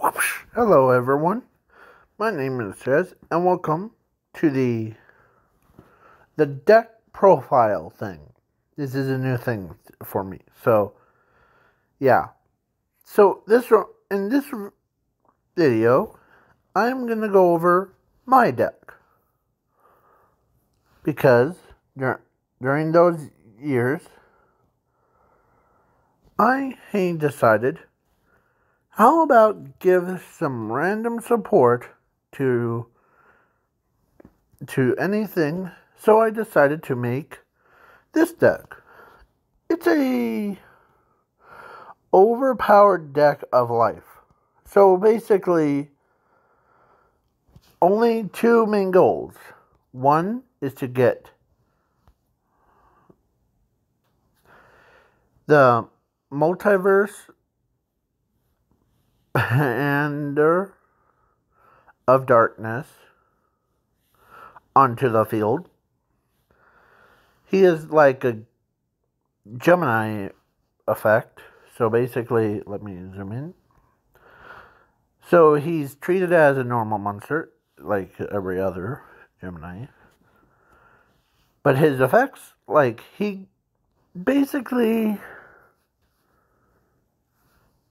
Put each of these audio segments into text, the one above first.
Whoosh. Hello everyone, my name is Chez, and welcome to the deck profile thing. This is a new thing for me, so yeah. So in this video, I'm gonna go over my deck because during those years, I decided, how about give some random support to anything, so I decided to make this deck. It's a overpowered deck of life. So basically, only two main goals. One is to get the multiverse ender of darkness onto the field. He is like a Gemini effect. So basically, let me zoom in. So he's treated as a normal monster, like every other Gemini. But his effects, like, he basically,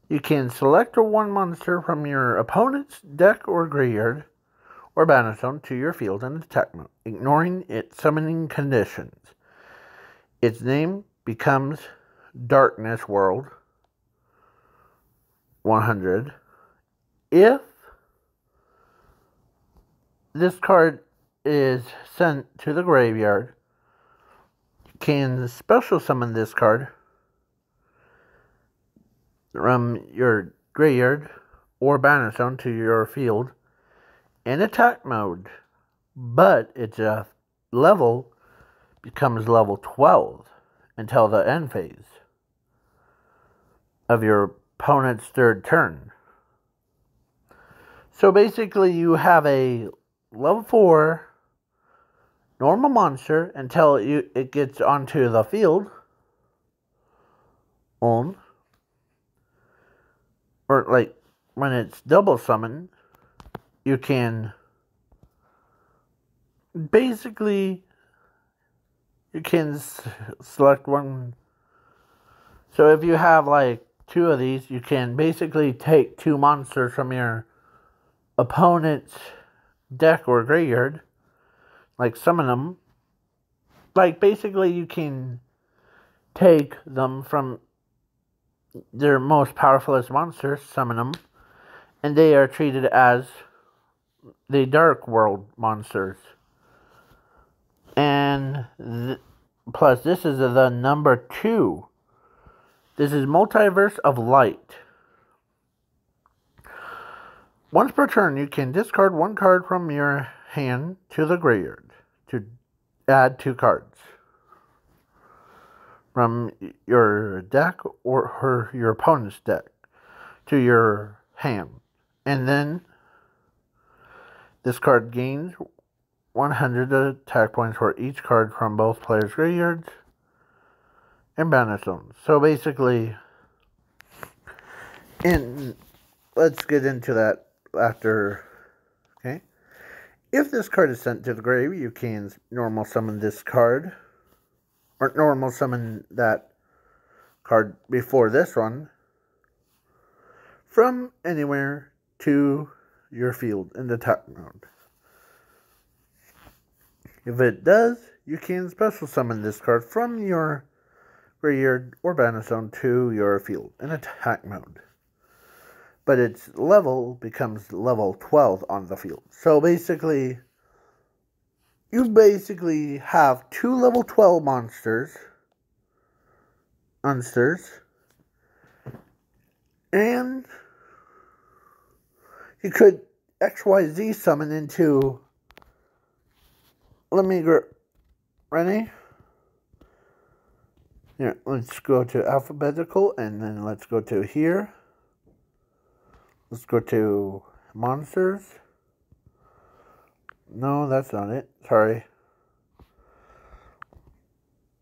you can select one monster from your opponent's deck or graveyard or battlefield to your field and attack mode, ignoring its summoning conditions. Its name becomes Darkness World 100. If this card is sent to the graveyard, you can special summon this card from your graveyard or battlefield to your field in attack mode, but its level becomes level 12 until the end phase of your opponent's third turn. So basically, you have a level 4 normal monster until it gets onto the field or like when it's double summoned, you can basically select one. So if you have like two of these, you can basically take two monsters from your opponent's deck or graveyard, like summon them. Like basically you can take them from their most powerfulest monsters, summon them, and they are treated as the Dark World monsters. And plus, this is the number 2. This is Multiverse of Light. Once per turn, you can discard one card from your hand to the graveyard to add 2 cards from your deck or your opponent's deck to your hand. And then this card gains 100 attack points for each card from both players' graveyards and battlefields. So basically, let's get into that after. Okay, if this card is sent to the grave, you can normal summon this card, or normal summon that card before this one from anywhere to your field in the attack mode. If it does, you can special summon this card from your graveyard or battlefield to your field in attack mode. But its level becomes level 12 on the field. So basically, you basically have 2 level 12 monsters, and you could XYZ summon into. Let me go. Ready? Here, let's go to alphabetical, and then let's go to here. Let's go to monsters. No, that's not it. Sorry.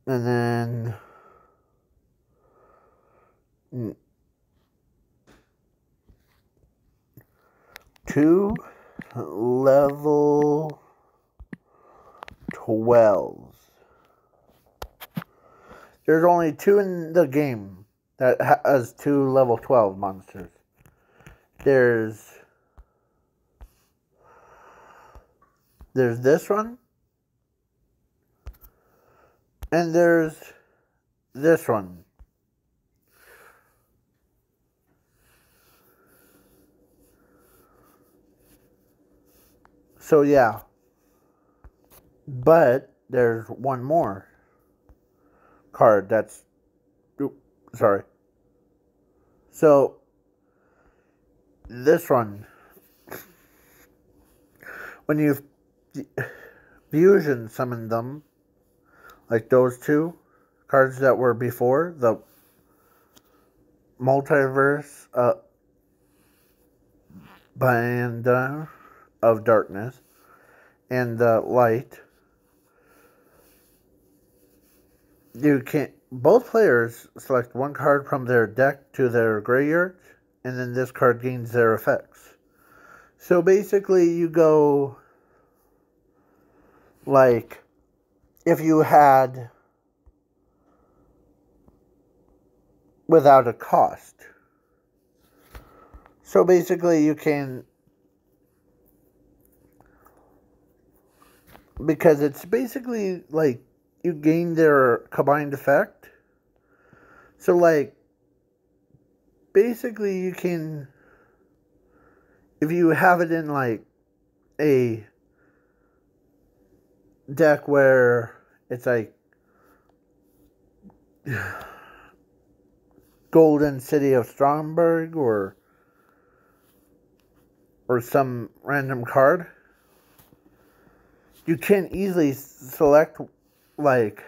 And then 2 level 12s. There's only 2 in the game that has 2 level 12 monsters. There's this one, and there's this one. So yeah, but there's one more card that's, sorry. So this one, when you fusion summon them, like those 2 cards that were before, the multiverse band of darkness and the light, you can, both players select 1 card from their deck to their graveyard, and then this card gains their effects. So basically you go like if you had without a cost. So basically you can, because it's basically like you gain their combined effect. So like basically you can, if you have it in like a deck where it's like Golden City of Stromberg or some random card, you can easily select like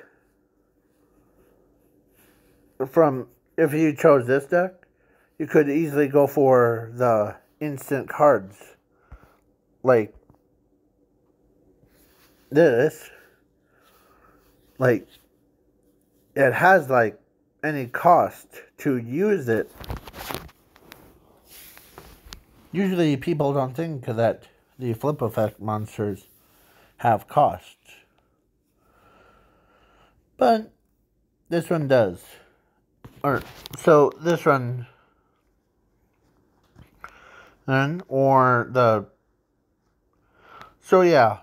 from, if you chose this deck, you could easily go for the instant cards like this. Like it has like any cost to use it. Usually people don't think that the flip effect monsters have costs, but this one does. Or so this one, then, or the, so yeah,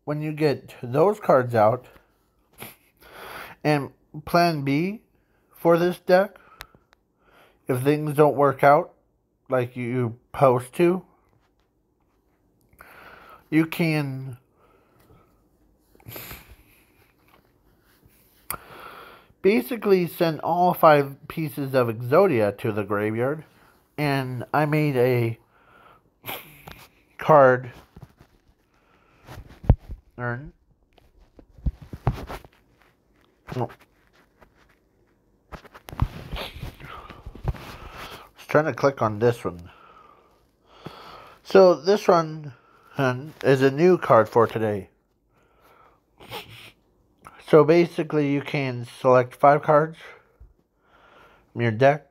when you get those cards out, and plan B for this deck, if things don't work out like you supposed to, you can basically send all 5 pieces of Exodia to the graveyard. And I made a card earn. Oh. I was trying to click on this one. So this one is a new card for today. So basically you can select 5 cards from your deck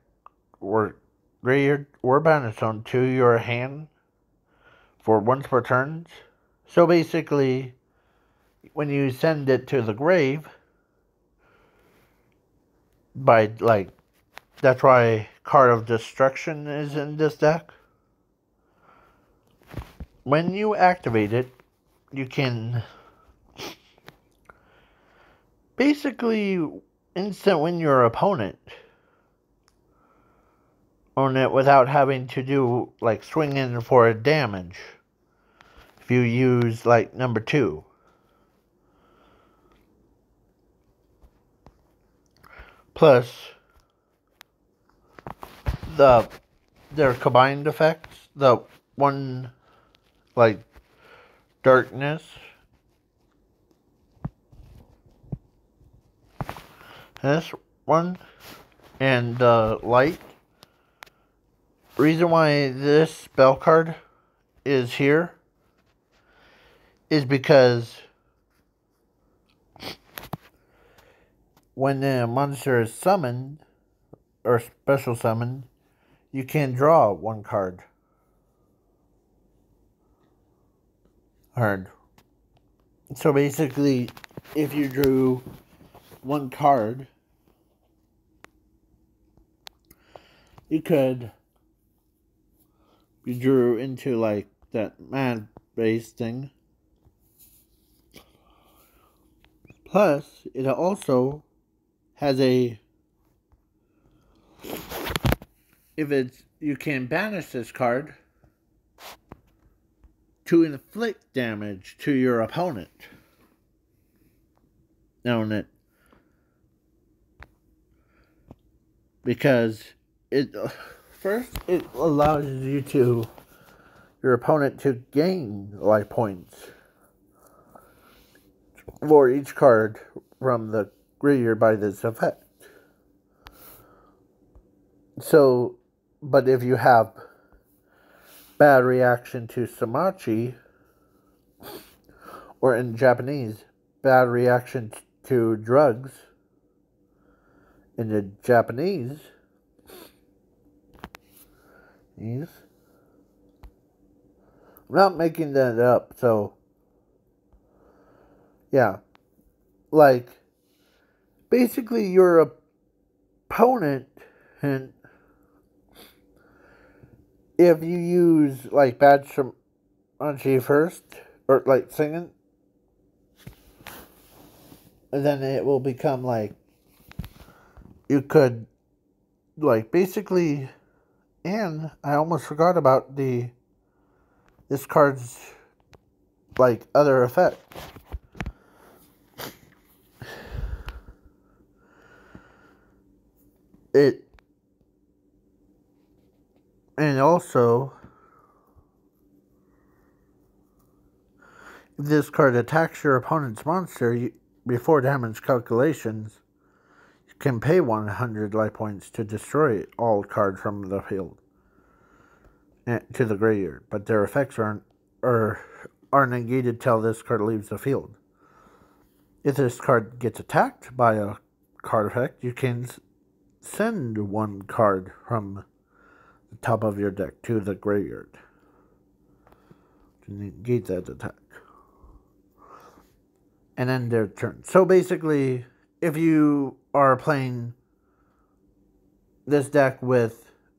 or graveyard or battlefield to your hand for once per turn. So basically when you send it to the grave, by like, that's why Card of Destruction is in this deck. When you activate it, you can basically instant win your opponent on it without having to do like swing in for a damage. If you use like number 2. Plus their combined effects, the one like darkness, this one, and the light. Reason why this spell card is here is because when the monster is summoned or special summoned, you can draw 1 card. card. So basically, if you drew one card, you drew into like that mad base thing. Plus, it also has you can banish this card to inflict damage to your opponent. On it. Because it allows your opponent to gain life points for each card from the graveyard by this effect. So, but if you have bad reaction to Samachi, or in Japanese, bad reaction to drugs, in the Japanese, I'm not making that up, so, yeah, like, basically your opponent, and if you use, like, bad Samachi first, or, like, singing, then it will become, like, you could, like, basically, and I almost forgot about this card's, like, other effect. And also, if this card attacks your opponent's monster, before damage calculations, you can pay 100 life points to destroy all cards from the field to the graveyard, but their effects are negated till this card leaves the field. If this card gets attacked by a card effect, you can send one card from the top of your deck to the graveyard to negate that attack and end their turn. So basically, if you are playing this deck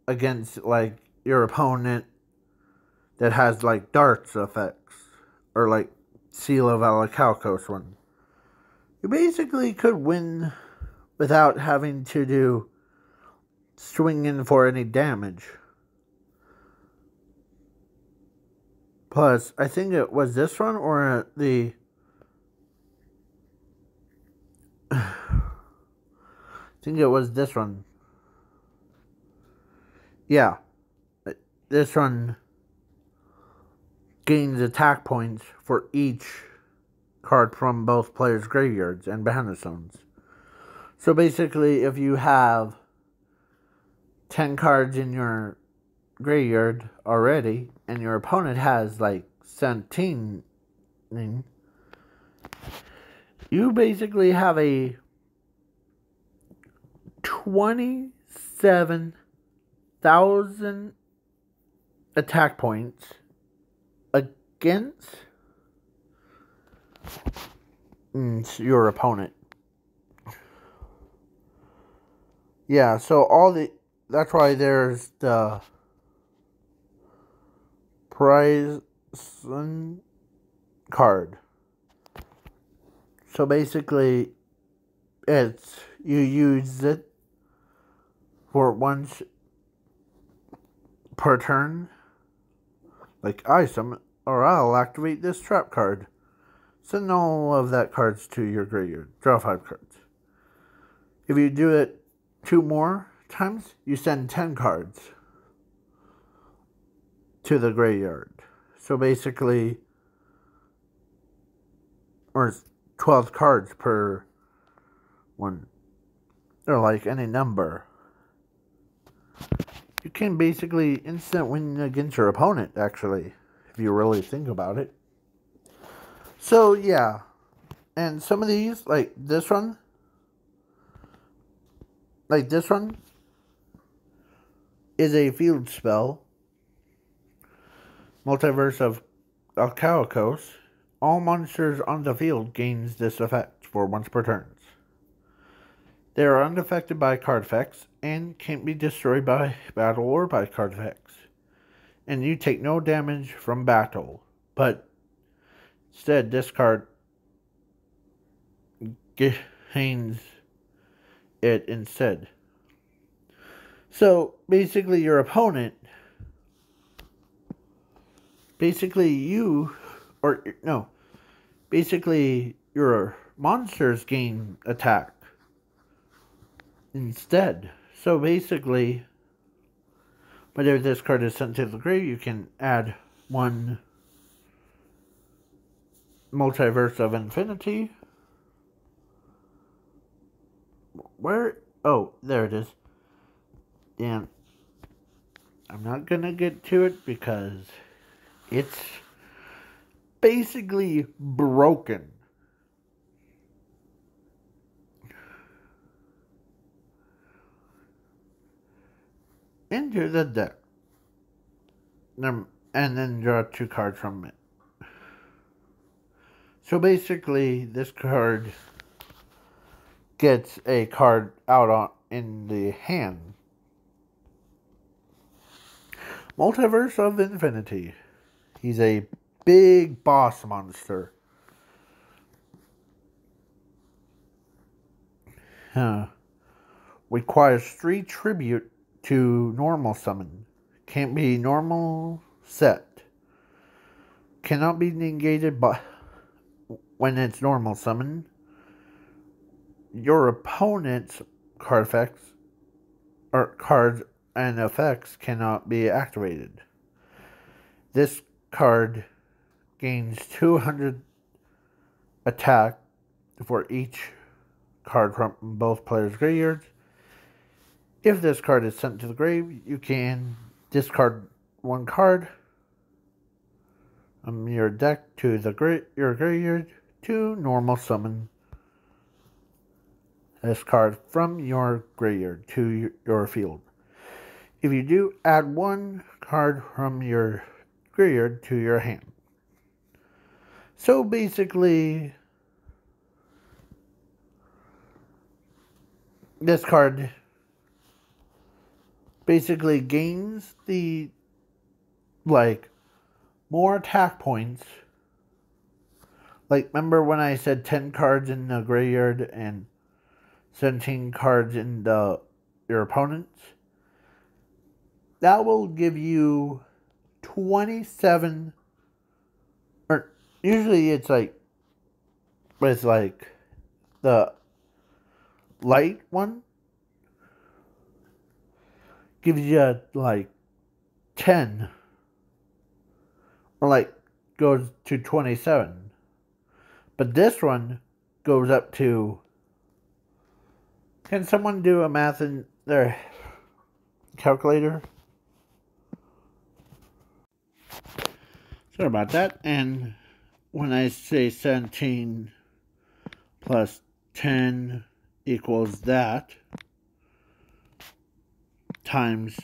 against like your opponent that has like darts effects or like Seal of Alicalcos one, you basically could win without having to swing in for any damage. Plus, I think it was this one or I think it was this one. Yeah. This one gains attack points for each card from both players' graveyards and banner zones. So basically, if you have 10 cards in your graveyard already, and your opponent has like 17, you basically have a 27,000 attack points against your opponent. Yeah, so that's why there's the prize card. So basically, you use it for once per turn. Like I'll activate this trap card. Send all of that cards to your graveyard. Draw 5 cards. If you do it 2 more times, you send 10 cards to the graveyard. So basically, or 12 cards per one, or like any number. You can basically instant win against your opponent, actually, if you really think about it. So yeah, and some of these, like this one, is a field spell. Multiverse of Alcalicos. All monsters on the field gains this effect for once per turn. They are unaffected by card effects and can't be destroyed by battle or by card effects. And you take no damage from battle, but instead this card gains it instead. So basically your opponent, basically your monsters gain attack instead. So basically, whenever this card is sent to the grave, you can add one Multiverse of Infinity. Where? Oh, there it is. And I'm not gonna get to it because it's basically broken. Into the deck. And then draw 2 cards from it. So basically, this card gets a card out in the hand. Multiverse of Infinity. He's a big boss monster. Requires 3 tribute to normal summon. Can't be normal set. Cannot be negated when it's normal summon. Your opponent's card effects or cards and effects cannot be activated. This card gains 200 attack for each card from both players' graveyards. If this card is sent to the grave, you can discard 1 card from your deck to your graveyard to normal summon this card from your graveyard to your field. If you do, add 1 card from your graveyard to your hand. So basically, this card basically gains the more attack points. Like, remember when I said 10 cards in the graveyard and 17 cards in your opponent's? That will give you 27, or usually it's with the light one, gives you 10, or goes to 27. But this one goes up to, can someone do a math in their calculator? Sorry about that. And when I say 17 plus 10 equals that, times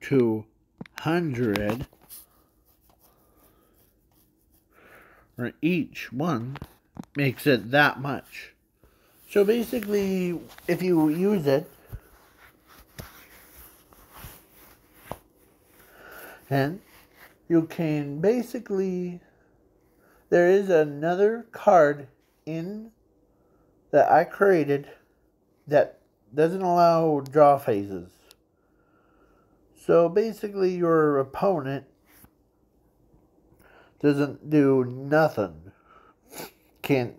200, or each one, makes it that much. So basically, if you use it, and you can basically, there is another card that I created that doesn't allow draw phases. So basically your opponent doesn't do nothing. Can't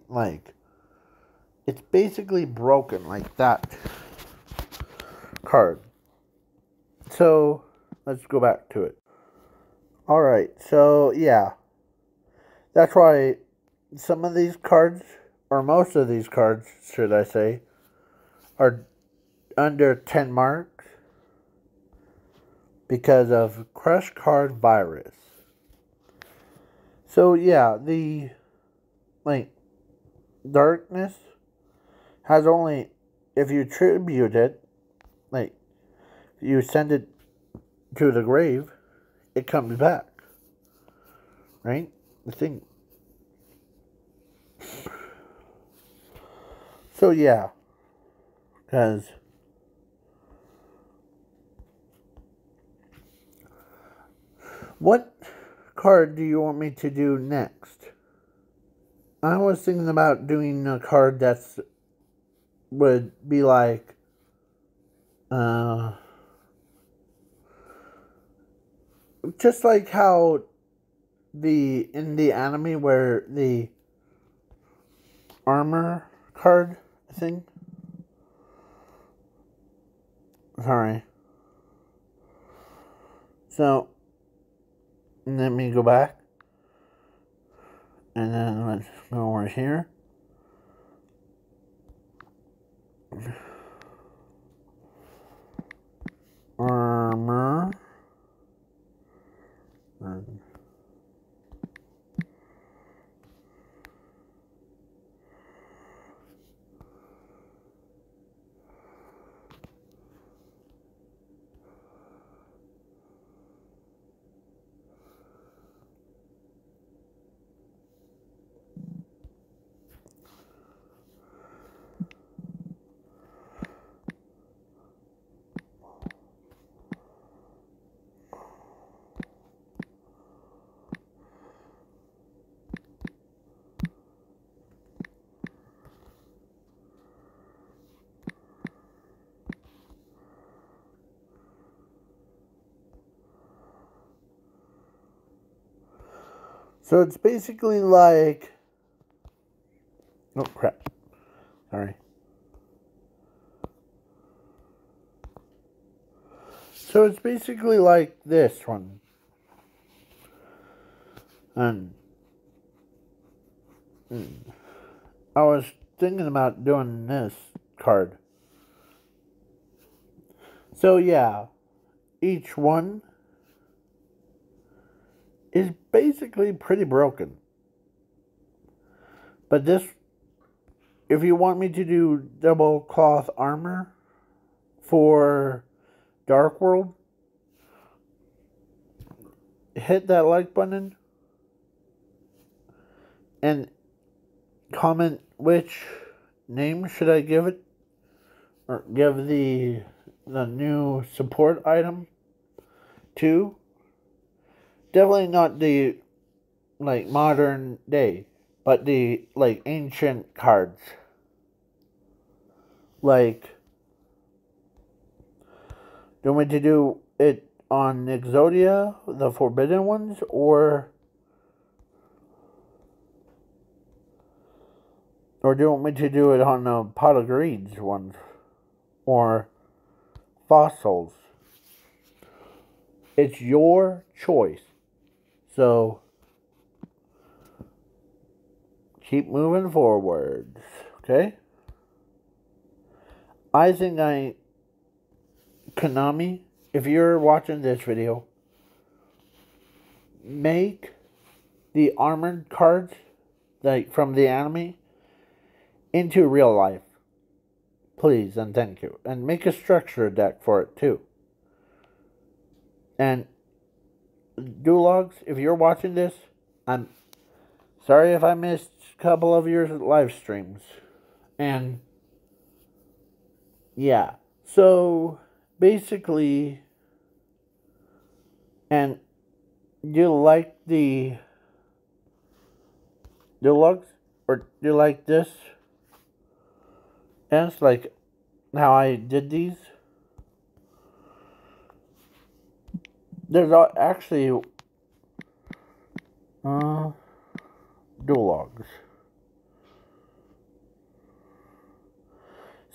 it's basically broken like that card. So let's go back to it. Alright, so yeah. That's why some of these cards, or most of these cards, should I say, are under 10 marks because of Crush Card Virus. So yeah, the darkness has only, if you tribute it, you send it to the grave, it comes back, right? The thing, So yeah, because what card do you want me to do next? I was thinking about doing a card that's would be like just like how in the anime where the armor card, I think. Sorry. So let me go back. And then let's go over here. Armor. So it's basically like... Oh, crap. Sorry. So it's basically like this one. And I was thinking about doing this card. So yeah, each one is basically pretty broken. But this, if you want me to do double cloth armor for Dark World, hit that like button and comment which name should I give it, or give the new support item to. Definitely not the like modern day, but the like ancient cards. Like, do you want me to do it on Exodia, the forbidden ones, or do you want me to do it on the Pot of Greeds ones, or fossils? It's your choice. So keep moving forwards, okay? I think Konami, if you're watching this video, make the armored cards like from the anime into real life. Please and thank you. And make a structure deck for it too. And Dulogs, if you're watching this, I'm sorry if I missed a couple of your live streams. And yeah, so basically, and you like the Dulogs, or do you like this? And it's like how I did these. There's actually Duologs.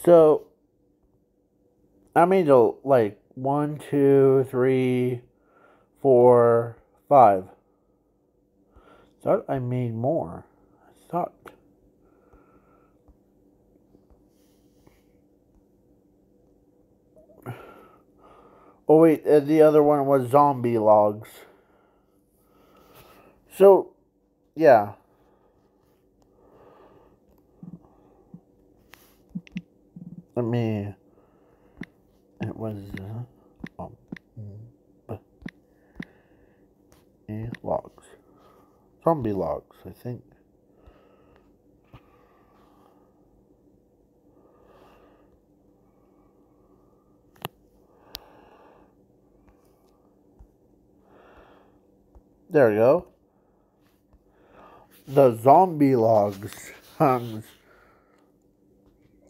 So I made like 1, 2, 3, 4, 5. Thought I made more. I thought. Oh wait, the other one was zombie logs. So, yeah. Let me. It was logs, zombie logs, I think. There we go. The zombie logs.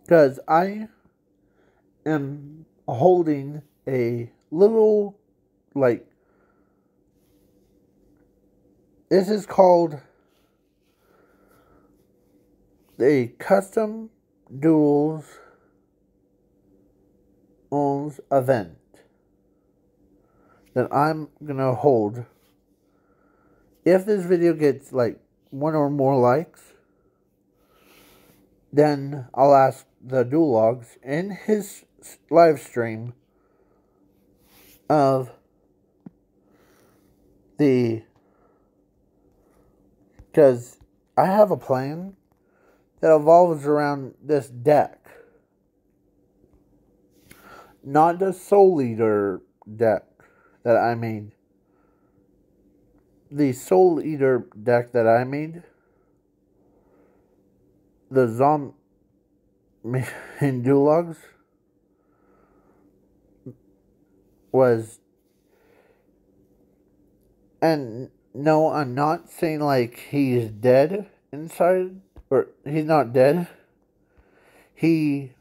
Because I am holding a little, like, this is called a custom duels event that I'm gonna hold. If this video gets like 1 or more likes, then I'll ask the duel logs in his live stream of the, because I have a plan that evolves around this deck. Not the Soul Eater deck that I made. The Soul Eater deck that I made, the zombie in duel logs, was, and no, I'm not saying like he's dead inside, or he's not dead. He's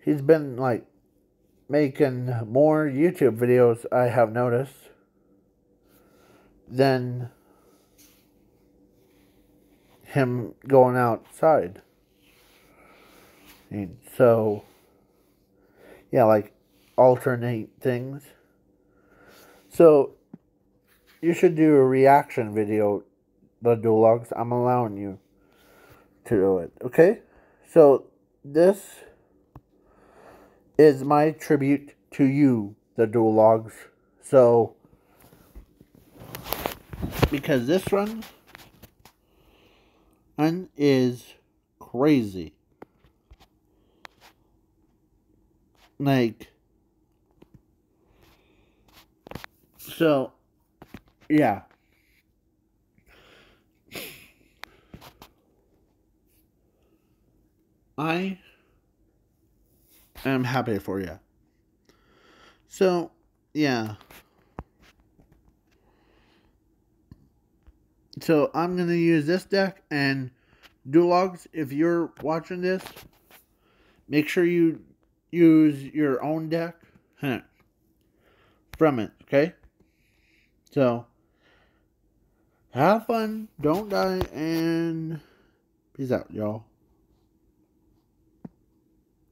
been like making more YouTube videos, I have noticed, than him going outside. And so, yeah, like alternate things. So, you should do a reaction video, the duel logs. I'm allowing you to do it, okay? So, this is my tribute to you, the duel logs. So, because this one is crazy. Like, so, yeah. I am happy for you. So, yeah. So, I'm going to use this deck, and duel logs, if you're watching this, make sure you use your own deck from it, okay? So, have fun, don't die, and peace out, y'all.